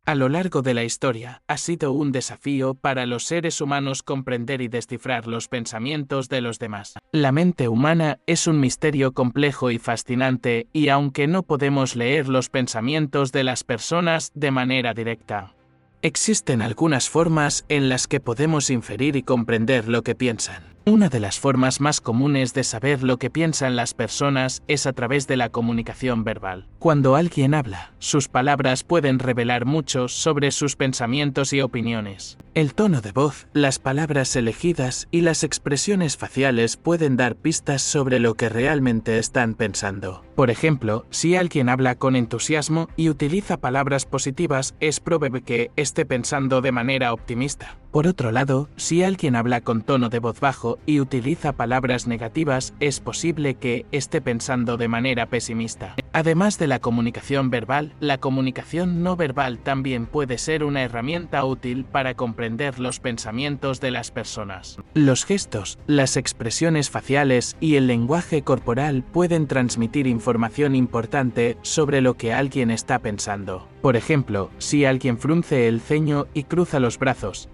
A lo largo de la historia, ha sido un desafío para los seres humanos comprender y descifrar los pensamientos de los demás. La mente humana es un misterio complejo y fascinante, y aunque no podemos leer los pensamientos de las personas de manera directa, existen algunas formas en las que podemos inferir y comprender lo que piensan. Una de las formas más comunes de saber lo que piensan las personas es a través de la comunicación verbal. Cuando alguien habla, sus palabras pueden revelar mucho sobre sus pensamientos y opiniones. El tono de voz, las palabras elegidas y las expresiones faciales pueden dar pistas sobre lo que realmente están pensando. Por ejemplo, si alguien habla con entusiasmo y utiliza palabras positivas, es probable que esté pensando de manera optimista. Por otro lado, si alguien habla con tono de voz bajo y utiliza palabras negativas, es posible que esté pensando de manera pesimista. Además de la comunicación verbal, la comunicación no verbal también puede ser una herramienta útil para comprender los pensamientos de las personas. Los gestos, las expresiones faciales y el lenguaje corporal pueden transmitir información importante sobre lo que alguien está pensando. Por ejemplo, si alguien frunce el ceño y cruza los brazos,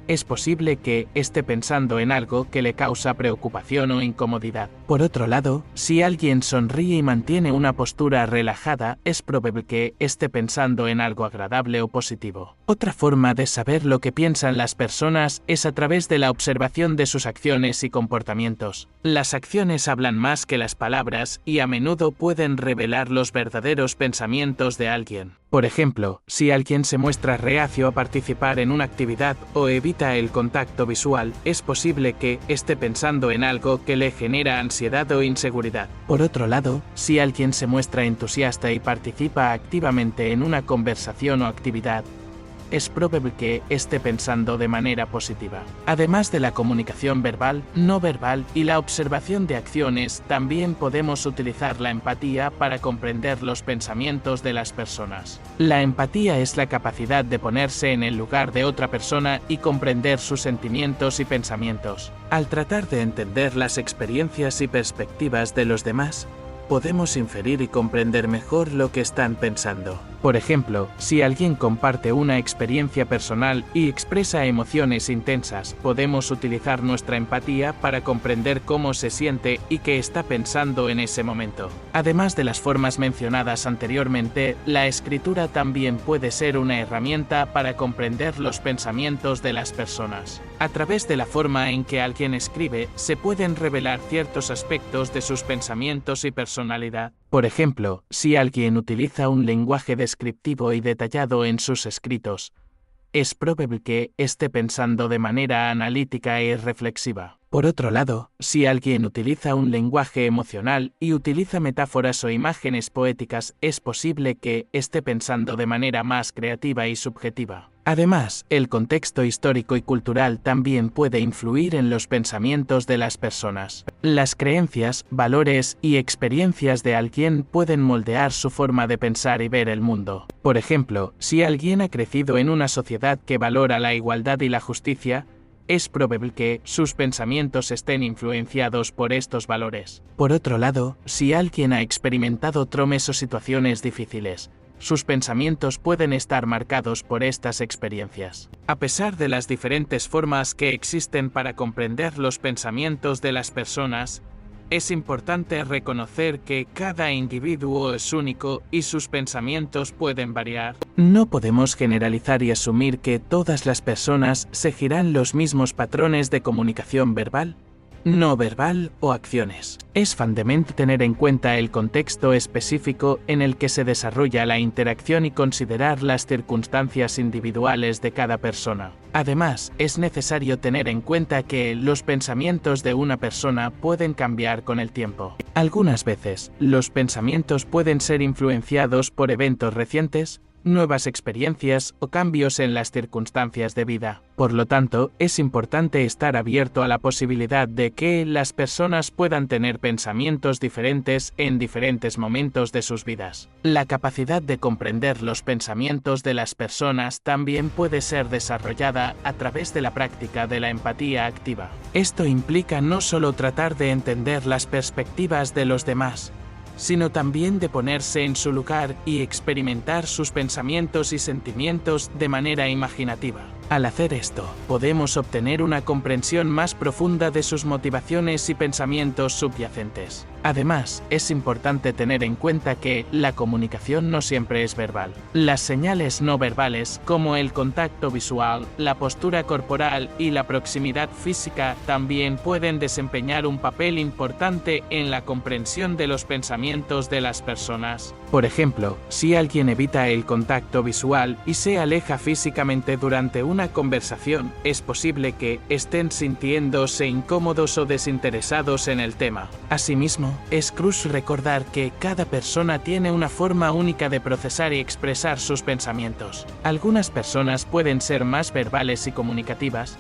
es posible que esté pensando en algo que le causa preocupación o incomodidad. Por otro lado, si alguien sonríe y mantiene una postura relajada, es probable que esté pensando en algo agradable o positivo. Otra forma de saber lo que piensan las personas es a través de la observación de sus acciones y comportamientos. Las acciones hablan más que las palabras y a menudo pueden revelar los verdaderos pensamientos de alguien. Por ejemplo, si alguien se muestra reacio a participar en una actividad o evita el contacto visual, es posible que esté pensando en algo que le genera ansiedad o inseguridad. Por otro lado, si alguien se muestra entusiasta y participa activamente en una conversación o actividad, es probable que esté pensando de manera positiva. Además de la comunicación verbal, no verbal y la observación de acciones, también podemos utilizar la empatía para comprender los pensamientos de las personas. La empatía es la capacidad de ponerse en el lugar de otra persona y comprender sus sentimientos y pensamientos. Al tratar de entender las experiencias y perspectivas de los demás, podemos inferir y comprender mejor lo que están pensando. Por ejemplo, si alguien comparte una experiencia personal y expresa emociones intensas, podemos utilizar nuestra empatía para comprender cómo se siente y qué está pensando en ese momento. Además de las formas mencionadas anteriormente, la escritura también puede ser una herramienta para comprender los pensamientos de las personas. A través de la forma en que alguien escribe, se pueden revelar ciertos aspectos de sus pensamientos y personalidad. Por ejemplo, si alguien utiliza un lenguaje descriptivo y detallado en sus escritos, es probable que esté pensando de manera analítica y reflexiva. Por otro lado, si alguien utiliza un lenguaje emocional y utiliza metáforas o imágenes poéticas, es posible que esté pensando de manera más creativa y subjetiva. Además, el contexto histórico y cultural también puede influir en los pensamientos de las personas. Las creencias, valores y experiencias de alguien pueden moldear su forma de pensar y ver el mundo. Por ejemplo, si alguien ha crecido en una sociedad que valora la igualdad y la justicia, es probable que sus pensamientos estén influenciados por estos valores. Por otro lado, si alguien ha experimentado traumas o situaciones difíciles, sus pensamientos pueden estar marcados por estas experiencias. A pesar de las diferentes formas que existen para comprender los pensamientos de las personas, es importante reconocer que cada individuo es único y sus pensamientos pueden variar. No podemos generalizar y asumir que todas las personas seguirán los mismos patrones de comunicación verbal, no verbal o acciones. Es fundamental tener en cuenta el contexto específico en el que se desarrolla la interacción y considerar las circunstancias individuales de cada persona. Además, es necesario tener en cuenta que los pensamientos de una persona pueden cambiar con el tiempo. Algunas veces, los pensamientos pueden ser influenciados por eventos recientes, nuevas experiencias o cambios en las circunstancias de vida. Por lo tanto, es importante estar abierto a la posibilidad de que las personas puedan tener pensamientos diferentes en diferentes momentos de sus vidas. La capacidad de comprender los pensamientos de las personas también puede ser desarrollada a través de la práctica de la empatía activa. Esto implica no solo tratar de entender las perspectivas de los demás, sino también de ponerse en su lugar y experimentar sus pensamientos y sentimientos de manera imaginativa. Al hacer esto, podemos obtener una comprensión más profunda de sus motivaciones y pensamientos subyacentes. Además, es importante tener en cuenta que la comunicación no siempre es verbal. Las señales no verbales, como el contacto visual, la postura corporal y la proximidad física, también pueden desempeñar un papel importante en la comprensión de los pensamientos de las personas. Por ejemplo, si alguien evita el contacto visual y se aleja físicamente durante una conversación, es posible que estén sintiéndose incómodos o desinteresados en el tema. Asimismo, es crucial recordar que cada persona tiene una forma única de procesar y expresar sus pensamientos. Algunas personas pueden ser más verbales y comunicativas,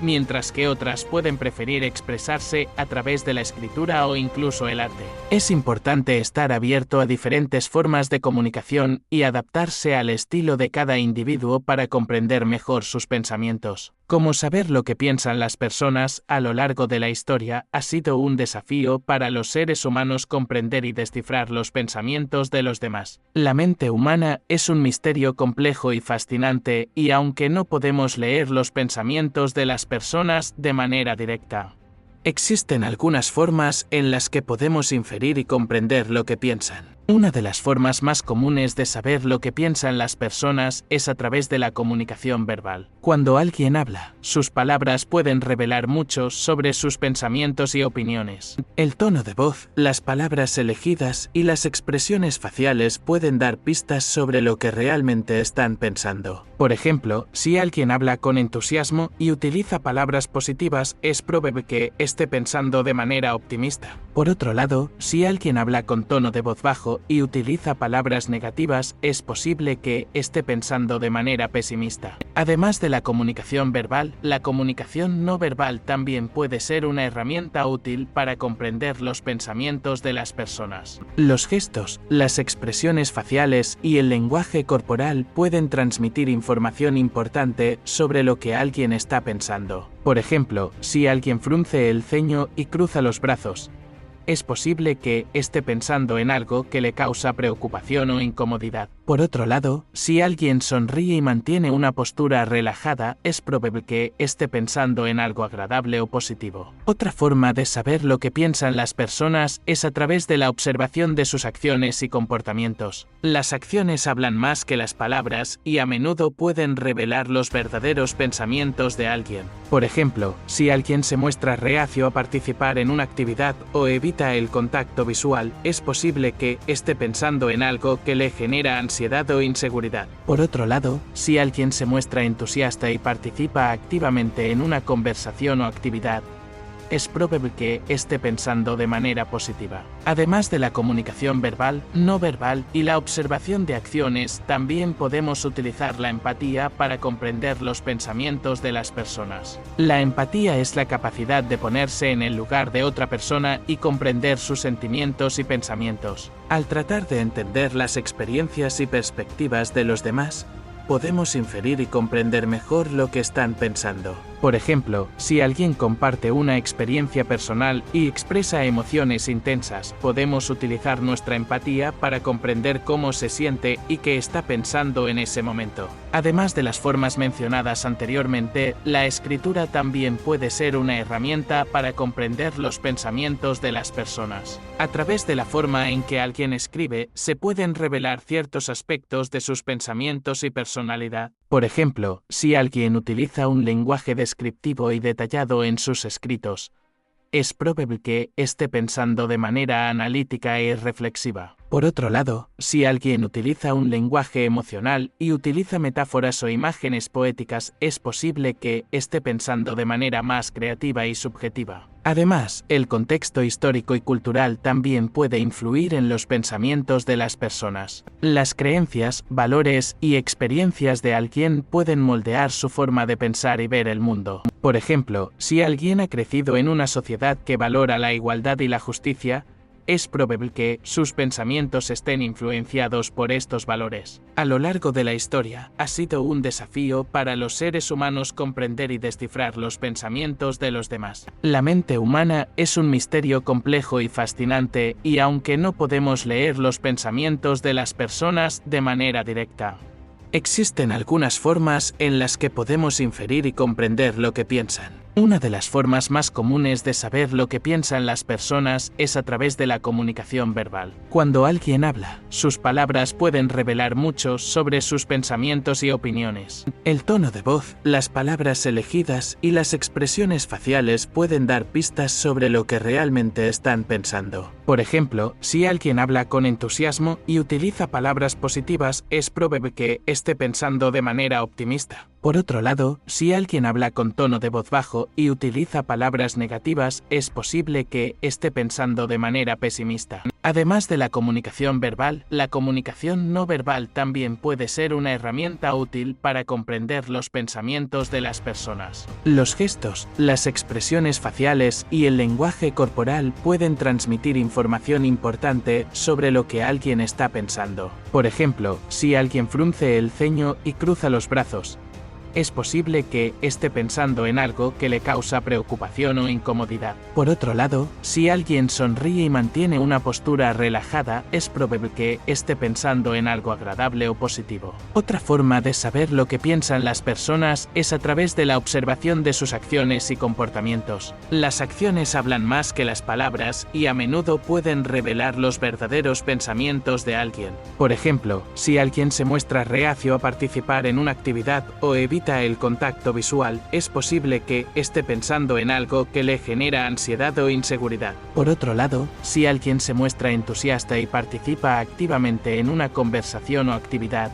mientras que otras pueden preferir expresarse a través de la escritura o incluso el arte. Es importante estar abierto a diferentes formas de comunicación y adaptarse al estilo de cada individuo para comprender mejor sus pensamientos. Como saber lo que piensan las personas a lo largo de la historia ha sido un desafío para los seres humanos comprender y descifrar los pensamientos de los demás. La mente humana es un misterio complejo y fascinante, y aunque no podemos leer los pensamientos de las personas de manera directa, existen algunas formas en las que podemos inferir y comprender lo que piensan. Una de las formas más comunes de saber lo que piensan las personas es a través de la comunicación verbal. Cuando alguien habla, sus palabras pueden revelar mucho sobre sus pensamientos y opiniones. El tono de voz, las palabras elegidas y las expresiones faciales pueden dar pistas sobre lo que realmente están pensando. Por ejemplo, si alguien habla con entusiasmo y utiliza palabras positivas, es probable que esté pensando de manera optimista. Por otro lado, si alguien habla con tono de voz bajo y utiliza palabras negativas, es posible que esté pensando de manera pesimista. Además de la comunicación verbal, la comunicación no verbal también puede ser una herramienta útil para comprender los pensamientos de las personas. Los gestos, las expresiones faciales y el lenguaje corporal pueden transmitir información importante sobre lo que alguien está pensando. Por ejemplo, si alguien frunce el ceño y cruza los brazos, es posible que esté pensando en algo que le causa preocupación o incomodidad. Por otro lado, si alguien sonríe y mantiene una postura relajada, es probable que esté pensando en algo agradable o positivo. Otra forma de saber lo que piensan las personas es a través de la observación de sus acciones y comportamientos. Las acciones hablan más que las palabras y a menudo pueden revelar los verdaderos pensamientos de alguien. Por ejemplo, si alguien se muestra reacio a participar en una actividad o evita el contacto visual, es posible que esté pensando en algo que le genera ansiedad o inseguridad. Por otro lado, si alguien se muestra entusiasta y participa activamente en una conversación o actividad, es probable que esté pensando de manera positiva. Además de la comunicación verbal, no verbal y la observación de acciones, también podemos utilizar la empatía para comprender los pensamientos de las personas. La empatía es la capacidad de ponerse en el lugar de otra persona y comprender sus sentimientos y pensamientos. Al tratar de entender las experiencias y perspectivas de los demás, podemos inferir y comprender mejor lo que están pensando. Por ejemplo, si alguien comparte una experiencia personal y expresa emociones intensas, podemos utilizar nuestra empatía para comprender cómo se siente y qué está pensando en ese momento. Además de las formas mencionadas anteriormente, la escritura también puede ser una herramienta para comprender los pensamientos de las personas. A través de la forma en que alguien escribe, se pueden revelar ciertos aspectos de sus pensamientos y personalidad. Por ejemplo, si alguien utiliza un lenguaje descriptivo y detallado en sus escritos, es probable que esté pensando de manera analítica y reflexiva. Por otro lado, si alguien utiliza un lenguaje emocional y utiliza metáforas o imágenes poéticas, es posible que esté pensando de manera más creativa y subjetiva. Además, el contexto histórico y cultural también puede influir en los pensamientos de las personas. Las creencias, valores y experiencias de alguien pueden moldear su forma de pensar y ver el mundo. Por ejemplo, si alguien ha crecido en una sociedad que valora la igualdad y la justicia, es probable que sus pensamientos estén influenciados por estos valores. A lo largo de la historia, ha sido un desafío para los seres humanos comprender y descifrar los pensamientos de los demás. La mente humana es un misterio complejo y fascinante, y aunque no podemos leer los pensamientos de las personas de manera directa, existen algunas formas en las que podemos inferir y comprender lo que piensan. Una de las formas más comunes de saber lo que piensan las personas es a través de la comunicación verbal. Cuando alguien habla, sus palabras pueden revelar mucho sobre sus pensamientos y opiniones. El tono de voz, las palabras elegidas y las expresiones faciales pueden dar pistas sobre lo que realmente están pensando. Por ejemplo, si alguien habla con entusiasmo y utiliza palabras positivas, es probable que esté pensando de manera optimista. Por otro lado, si alguien habla con tono de voz bajo y utiliza palabras negativas, es posible que esté pensando de manera pesimista. Además de la comunicación verbal, la comunicación no verbal también puede ser una herramienta útil para comprender los pensamientos de las personas. Los gestos, las expresiones faciales y el lenguaje corporal pueden transmitir información importante sobre lo que alguien está pensando. Por ejemplo, si alguien frunce el ceño y cruza los brazos, es posible que esté pensando en algo que le causa preocupación o incomodidad. Por otro lado, si alguien sonríe y mantiene una postura relajada, es probable que esté pensando en algo agradable o positivo. Otra forma de saber lo que piensan las personas es a través de la observación de sus acciones y comportamientos. Las acciones hablan más que las palabras y a menudo pueden revelar los verdaderos pensamientos de alguien. Por ejemplo, si alguien se muestra reacio a participar en una actividad o evita el contacto visual, es posible que esté pensando en algo que le genera ansiedad o inseguridad. Por otro lado, si alguien se muestra entusiasta y participa activamente en una conversación o actividad,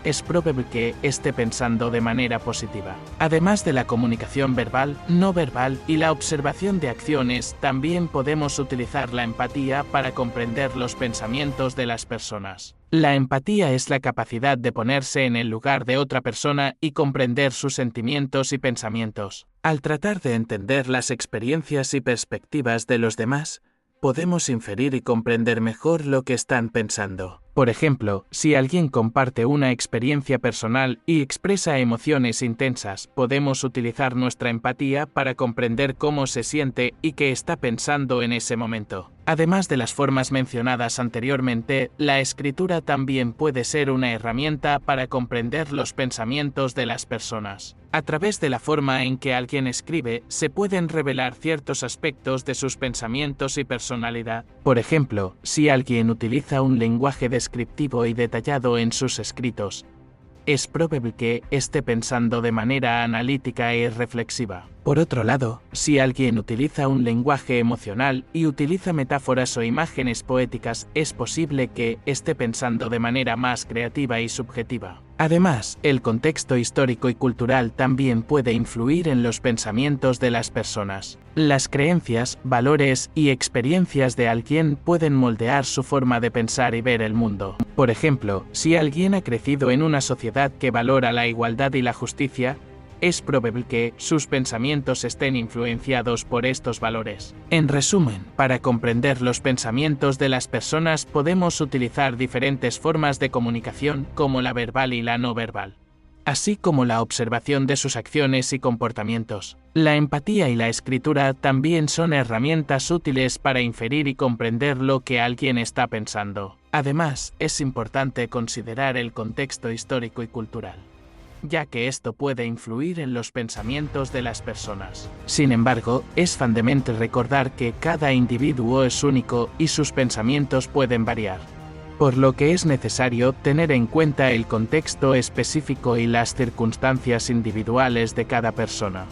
es probable que esté pensando de manera positiva. Además de la comunicación verbal, no verbal y la observación de acciones, también podemos utilizar la empatía para comprender los pensamientos de las personas. La empatía es la capacidad de ponerse en el lugar de otra persona y comprender sus sentimientos y pensamientos. Al tratar de entender las experiencias y perspectivas de los demás, podemos inferir y comprender mejor lo que están pensando. Por ejemplo, si alguien comparte una experiencia personal y expresa emociones intensas, podemos utilizar nuestra empatía para comprender cómo se siente y qué está pensando en ese momento. Además de las formas mencionadas anteriormente, la escritura también puede ser una herramienta para comprender los pensamientos de las personas. A través de la forma en que alguien escribe, se pueden revelar ciertos aspectos de sus pensamientos y personalidad. Por ejemplo, si alguien utiliza un lenguaje descriptivo y detallado en sus escritos, es probable que esté pensando de manera analítica y reflexiva. Por otro lado, si alguien utiliza un lenguaje emocional y utiliza metáforas o imágenes poéticas, es posible que esté pensando de manera más creativa y subjetiva. Además, el contexto histórico y cultural también puede influir en los pensamientos de las personas. Las creencias, valores y experiencias de alguien pueden moldear su forma de pensar y ver el mundo. Por ejemplo, si alguien ha crecido en una sociedad que valora la igualdad y la justicia, es probable que sus pensamientos estén influenciados por estos valores. En resumen, para comprender los pensamientos de las personas podemos utilizar diferentes formas de comunicación como la verbal y la no verbal, así como la observación de sus acciones y comportamientos. La empatía y la escritura también son herramientas útiles para inferir y comprender lo que alguien está pensando. Además, es importante considerar el contexto histórico y cultural, ya que esto puede influir en los pensamientos de las personas. Sin embargo, es fundamental recordar que cada individuo es único y sus pensamientos pueden variar, por lo que es necesario tener en cuenta el contexto específico y las circunstancias individuales de cada persona.